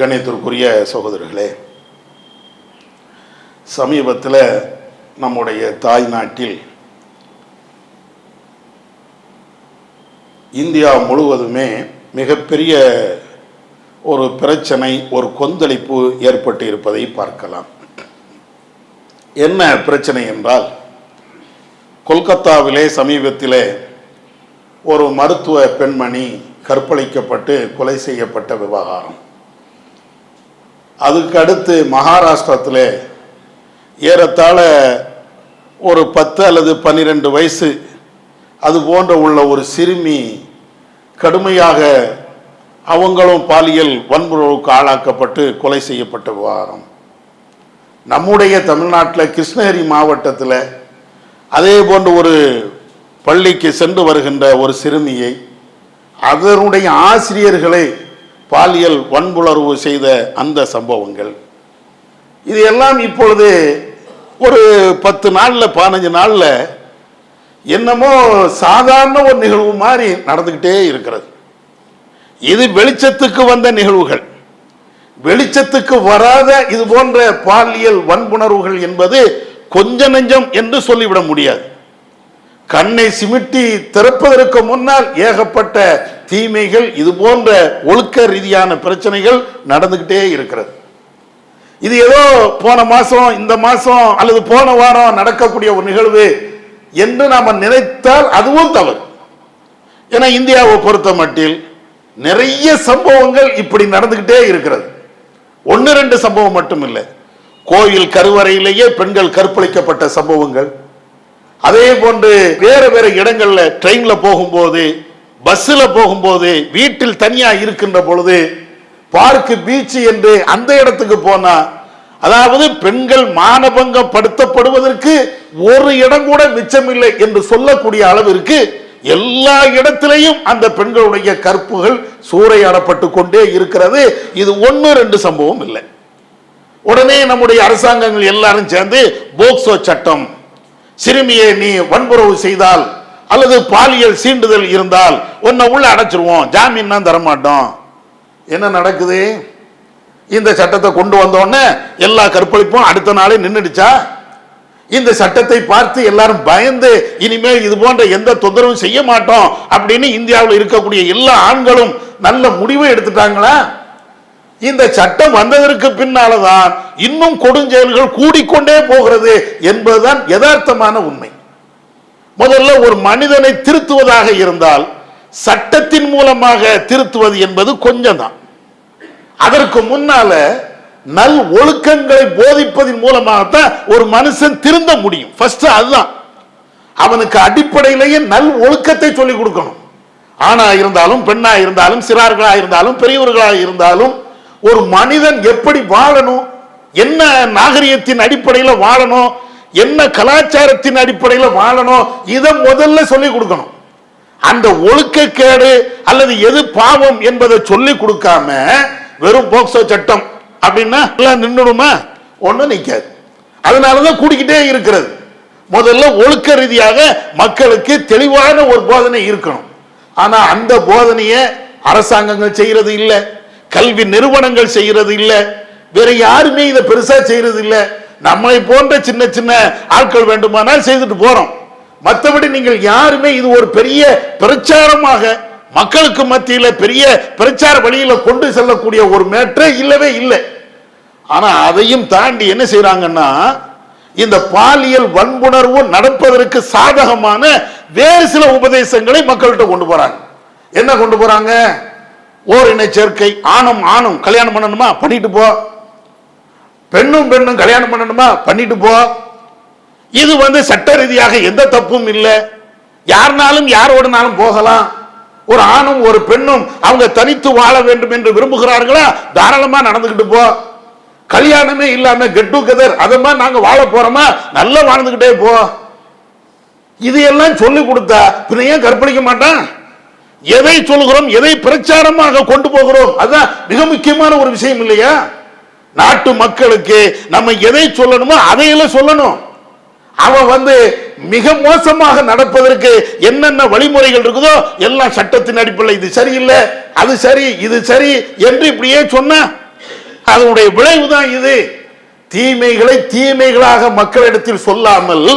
கணித்திற்குரிய சகோதரர்களே, சமீபத்தில் நம்முடைய தாய் நாட்டில் இந்தியா முழுவதுமே மிகப்பெரிய ஒரு பிரச்சனை, ஒரு கொந்தளிப்பு ஏற்பட்டு இருப்பதை பார்க்கலாம். என்ன பிரச்சனை என்றால், கொல்கத்தாவிலே சமீபத்தில் ஒரு மருத்துவ பெண்மணி கற்பழிக்கப்பட்டு கொலை செய்யப்பட்ட விவகாரம். அதுக்கு அடுத்து மகாராஷ்டிரத்தில் ஏறத்தாழ ஒரு 10 அல்லது 12 வயசு அது போன்ற உள்ள ஒரு சிறுமி கடுமையாக அவங்களும் பாலியல் வன்முறைக்கு ஆளாக்கப்பட்டு கொலை செய்யப்பட்ட விவகாரம். நம்முடைய தமிழ்நாட்டில் கிருஷ்ணகிரி மாவட்டத்தில் அதே போன்ற ஒரு பள்ளிக்கு சென்று வருகின்ற ஒரு சிறுமியை அதனுடைய ஆசிரியர்களை பாலியல் வன்புணர்வு செய்த அந்த சம்பவங்கள், இது எல்லாம் இப்பொழுது ஒரு 10 நாளில் 15 நாளில் என்னமோ சாதாரண ஒரு நிகழ்வு மாதிரி நடந்துக்கிட்டே இருக்கிறது. இது வெளிச்சத்துக்கு வந்த நிகழ்வுகள். வெளிச்சத்துக்கு வராத இது போன்ற பாலியல் வன்புணர்வுகள் என்பது கொஞ்ச நெஞ்சம் என்று சொல்லிவிட முடியாது. கண்ணை சிமிட்டி திறப்பதற்கு முன்னால் ஏகப்பட்ட தீமைகள், இது போன்ற ஒழுக்க ரீதியான பிரச்சனைகள் நடந்துகிட்டே இருக்கிறது. இது ஏதோ போன மாசம், இந்த மாசம் அல்லது போன வாரம் நடக்கக்கூடிய ஒரு நிகழ்வு என்று நாம நினைத்தால் அதுவும் தவறு. ஏன்னா இந்தியாவை பொறுத்த மட்டில் நிறைய சம்பவங்கள் இப்படி நடந்துகிட்டே இருக்கிறது. 1-2 சம்பவம் மட்டும் இல்லை. கோயில் கருவறையிலேயே பெண்கள் கற்பழிக்கப்பட்ட சம்பவங்கள், அதே போன்று வேற வேற இடங்கள்ல ட்ரெயின்ல போகும்போது, பஸ்ஸில் போகும்போது, வீட்டில் தனியா இருக்கின்ற பொழுது, பார்க்கு, பீச் என்று அந்த இடத்துக்கு போனா, அதாவது பெண்கள் மானபங்கப்படுத்தப்படுவதற்கு ஒரு இடம் கூட மிச்சமில்லை என்று சொல்லக்கூடிய அளவிற்கு எல்லா இடத்திலையும் அந்த பெண்களுடைய கற்புகள் சூறையாடப்பட்டு கொண்டே இருக்கிறது. இது 1-2 சம்பவம் இல்லை. உடனே நம்முடைய அரசாங்கங்கள் எல்லாரும் சேர்ந்து போக்சோ சட்டம், சிறுமியை நீ வன்புறவு செய்தால் அல்லது பாலியல் சீண்டுதல் இருந்தால் உன்னை உள்ள அடைச்சிருவோம், ஜாமீன் தான் தரமாட்டோம். என்ன நடக்குது? இந்த சட்டத்தை கொண்டு வந்தோடனே எல்லா கற்பழிப்பும் அடுத்த நாளே நின்றுடுச்சா? இந்த சட்டத்தை பார்த்து எல்லாரும் பயந்து இனிமேல் இது போன்ற எந்த தொந்தரவும் செய்ய மாட்டோம் அப்படின்னு இந்தியாவில் இருக்கக்கூடிய எல்லா ஆண்களும் நல்ல முடிவை எடுத்துட்டாங்களா? இந்த சட்டம் வந்ததற்கு பின்னால்தான் இன்னும் கொடுஞ்செயல்கள் கூடிக்கொண்டே போகிறது என்பதுதான் யதார்த்தமான உண்மை. முதல்ல ஒரு மனிதனை திருத்துவதாக இருந்தால் சட்டத்தின் மூலமாக திருத்துவது என்பது கொஞ்சம் தான். அதற்கு முன்னால நல் ஒழுக்கங்களை போதிப்பதன் மூலமாகத்தான் ஒரு மனுஷன் திருந்த முடியும். ஃபர்ஸ்ட் அதுதான். அவனுக்கு அடிப்படையிலேயே நல் ஒழுக்கத்தை சொல்லிக் கொடுக்கணும். ஆணா இருந்தாலும், பெண்ணா இருந்தாலும், சிறார்களா இருந்தாலும், பெரியவர்களாக இருந்தாலும், ஒரு மனிதன் எப்படி வாழணும், என்ன நாகரிகத்தின் அடிப்படையில் வாழணும், என்ன கலாச்சாரத்தின் அடிப்படையில் வாழணும், இதை முதல்ல சொல்லிக் கொடுக்கணும். அந்த ஒழுக்கக்கேடு அல்லது எது பாவம் என்பதை சொல்லிக் கொடுக்காம வெறும் போக்சோ சட்டம் அப்படின்னா நின்றுடுமா? ஒன்றும் நிற்காது. அதனாலதான் கூடிக்கிட்டே இருக்கிறது. முதல்ல ஒழுக்க ரீதியாக மக்களுக்கு தெளிவான ஒரு போதனை இருக்கணும். ஆனா அந்த போதனையை அரசாங்கங்கள் செய்யறது இல்லை, கல்வி நிறுவனங்கள் செய்யறது இல்லை, வேற யாருமே இதை பெருசா செய்யறது இல்லை. நம்மளை போன்ற சின்ன சின்ன ஆட்கள் வேண்டுமானால் செய்துட்டு போறோம். மற்றபடி நீங்கள் யாருமே இது ஒரு பெரிய பிரச்சாரமாக மக்களுக்கு மத்தியில பெரிய பிரச்சார வழியில கொண்டு செல்லக்கூடிய ஒரு மேற்றே இல்லவே இல்லை. ஆனா அதையும் தாண்டி என்ன செய்யறாங்கன்னா, இந்த பாலியல் வன்புணர்வு நடப்பதற்கு சாதகமான வேறு சில உபதேசங்களை மக்கள்கிட்ட கொண்டு போறாங்க. என்ன கொண்டு போறாங்க? ஓரினை சேர்க்கை, ஆணும் கல்யாணம் பண்ணணுமா, பண்ணிட்டு போ. பெண்ணும் கல்யாணம் பண்ணணுமா, பண்ணிட்டு போ. இது சட்ட ரீதியாக எந்த தப்பும் இல்லை. யாருனாலும் யாரோடனாலும் போகலாம். ஒரு ஆணும் ஒரு பெண்ணும் அவங்க தனித்து வாழ வேண்டும் என்று விரும்புகிறார்களா, தாராளமா நடந்துகிட்டு போ. கல்யாணமே இல்லாம கெட் டுகெதர் அத மாதிரி நாங்க வாழ போறோமா, நல்லா வாழ்ந்துகிட்டே போ. இதையெல்லாம் சொல்லி கொடுத்தா பின்ன ஏன் கற்பழிக்க மாட்டான்? எதை சொல்கிறோம், எதை பிரச்சாரமாக கொண்டு போகிறோம், அதுதான் மிக முக்கியமான ஒரு விஷயம் இல்லையா? நாட்டு மக்களுக்கு நம்ம எதை சொல்லணுமோ அதையெல்லாம் சொல்லணும். அவன் மிக மோசமாக நடப்பதற்கு என்னென்ன வழிமுறைகள் இருக்குதோ எல்லாம் சட்டத்தின் அடிப்படையில் இது சரியில்லை, அது சரி, இது சரி என்று இப்படியே சொன்ன அதனுடைய விளைவுதான் இது. தீமைகளை தீமைகளாக மக்களிடத்தில் சொல்லாமல்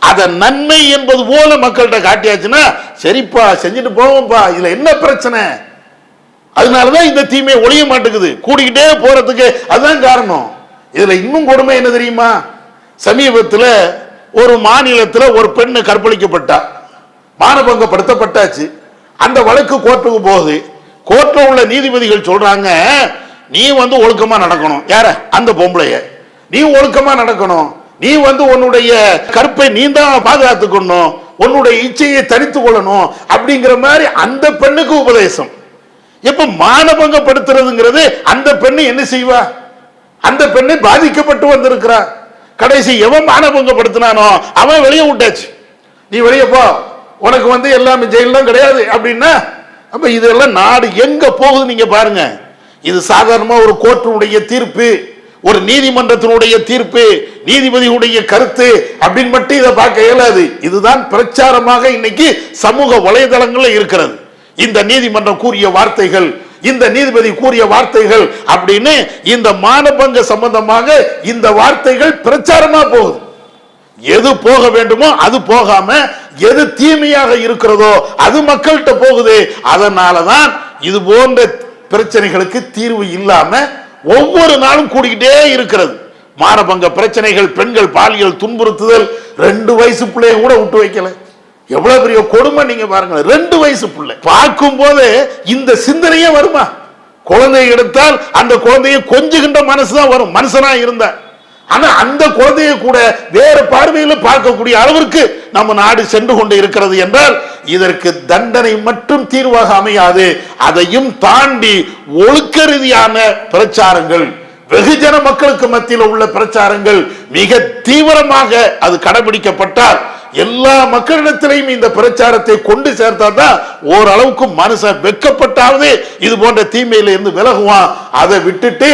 அதை நன்மை என்பது போல மக்கள்கிட்ட காட்டியாச்சுன்னா சரிப்பா செஞ்சுட்டு போவோம்ப்பா, இதுல என்ன பிரச்சனை? அதனாலதான் இந்த தீமை ஒழிய மாட்டேங்குது, கூடிக்கிட்டே போறதுக்கு. அதுதான் காரணம். இதுல இன்னும் கொடுமை என்ன தெரியுமா? சமீபத்தில் ஒரு மாநிலத்தில் ஒரு பெண்ணு கற்பழிக்கப்பட்டா, மானபங்கப்படுத்தப்பட்டாச்சு. அந்த வழக்கு கோர்ட்டுக்கு போகுது. கோர்ட்டில் உள்ள நீதிபதிகள் சொல்றாங்க, நீ ஒழுக்கமா நடக்கணும். யார? அந்த பொம்பளைய நீ ஒழுக்கமா நடக்கணும். நீ உன்னுடைய கற்பை நீ தான் பாதுகாத்துக்கணும், உன்னுடைய இச்சையை தனித்து கொள்ளணும் அப்படிங்கிற மாதிரி அந்த பெண்ணுக்கு உபதேசம். எப்ப மானபங்கப்படுத்துறதுங்கிறது அந்த பெண்ணு என்ன செய்வா? அந்த பெண்ணை பாதிக்கப்பட்டு வந்திருக்கிறா. கடைசி எவன் மானபங்கப்படுத்தினானோ அவன் வெளியே விட்டாச்சு. நீ வெளியே போ, உனக்கு எல்லாமே ஜெயில் தான் கிடையாது அப்படின்னா, அப்ப இதெல்லாம் நாடு எங்க போகுது நீங்க பாருங்க. இது சாதாரணமா ஒரு கோர்ட்டுடைய தீர்ப்பு, ஒரு நீதிமன்றத்தினுடைய தீர்ப்பு, நீதிபதியுடைய கருத்து அப்படின்னு மட்டும் இதை பார்க்க இயலாது. இதுதான் பிரச்சாரமாக இன்னைக்கு சமூக வலைதளங்கள்ல இருக்கிறது. இந்த நீதிமன்றம் கூறிய வார்த்தைகள், இந்த நீதிபதி கூறிய வார்த்தைகள் அப்படின்னு இந்த மானபங்க சம்பந்தமாக இந்த வார்த்தைகள் பிரச்சாரமா போகுது. எது போக வேண்டுமோ அது போகாம எது தீமையாக இருக்கிறதோ அது மக்கள்கிட்ட போகுது. அதனாலதான் இது போன்ற பிரச்சனைகளுக்கு தீர்வு இல்லாம ஒவ்வொரு நாளும் கூடிக்கிட்டே இருக்கிறது. மானபங்க பிரச்சனைகள், பெண்கள் பாலியல் துன்புறுத்துதல், 2 வயசு பிள்ளைய கூட விட்டு வைக்கல. எவ்வளவு பெரிய கொடுமை நீங்க பாருங்க. 2 வயசு பிள்ளை பார்க்கும் போது இந்த சிந்தனையே வருமா? குழந்தையை எடுத்தால் அந்த குழந்தையை கொஞ்சுகின்ற மனசுதான் வரும், மனுஷனா இருந்தா. ஆனா அந்த குழந்தையை கூட வேற பார்வையில் பார்க்கக்கூடிய அளவிற்கு நம்ம நாடு சென்று கொண்டு இருக்கிறது என்றால் இதற்கு தண்டனை மட்டும் தீர்வாக அமையாது. அதையும் தாண்டி ஒழுக்க ரீதியான பிரச்சாரங்கள், வெகுஜன மக்களுக்கு மத்தியில் உள்ள பிரச்சாரங்கள் மிக தீவிரமாக அது கடைபிடிக்கப்பட்டால் எல்லா மக்களிடத்திலையும் இந்த பிரச்சாரத்தை கொண்டு சேர்த்தாதான் ஓரளவுக்கு மனுஷன் வெட்கப்பட்டாவது இது போன்ற தீமையில இருந்து விலகுவான். அதை விட்டுட்டு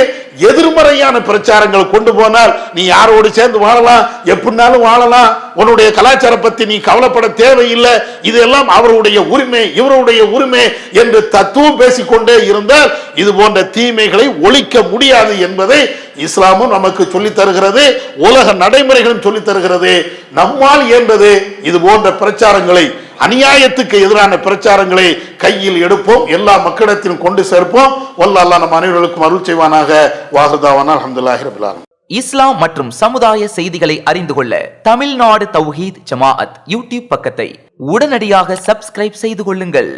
எதிர்மறையான பிரச்சாரங்கள் கொண்டு போனால் நீ யாரோடு சேர்ந்து வாழலாம், எப்படினாலும் வாழலாம், உன்னுடைய கலாச்சார பத்தி நீ கவலைப்பட தேவையில்லை, இதெல்லாம் அவருடைய உரிமை, இவருடைய உரிமை என்று தத்துவம் பேசிக்கொண்டே இருந்தால் இது போன்ற தீமைகளை ஒழிக்க முடியாது என்பதை இஸ்லாமும் நமக்கு சொல்லித் தருகிறது, உலக நடைமுறைகளும் சொல்லித் தருகிறது. நம்மால் இயன்றது இது போன்ற பிரச்சாரங்களை, அநியாயத்துக்கு எதிரான பிரச்சாரங்களை கையில் எடுப்போம், எல்லா மக்களிடத்திலும் கொண்டு சேர்ப்போம். வல்லல்லாஹ் அல்லாஹ் நம் அனைவருக்கும் அருள் செய்வானாக. வாஹிதாவானா அல்ஹம்துலில்லாஹி ரப்பில் ஆலமீன். இஸ்லாம் மற்றும் சமுதாய செய்திகளை அறிந்து கொள்ள தமிழ்நாடு தௌஹீத் ஜமாஅத் யூடியூப் பக்கத்தை உடனடியாக சப்ஸ்கிரைப் செய்து கொள்ளுங்கள்.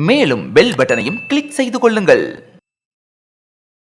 மேலும் பெல் பட்டனையும் கிளிக் செய்து கொள்ளுங்கள்.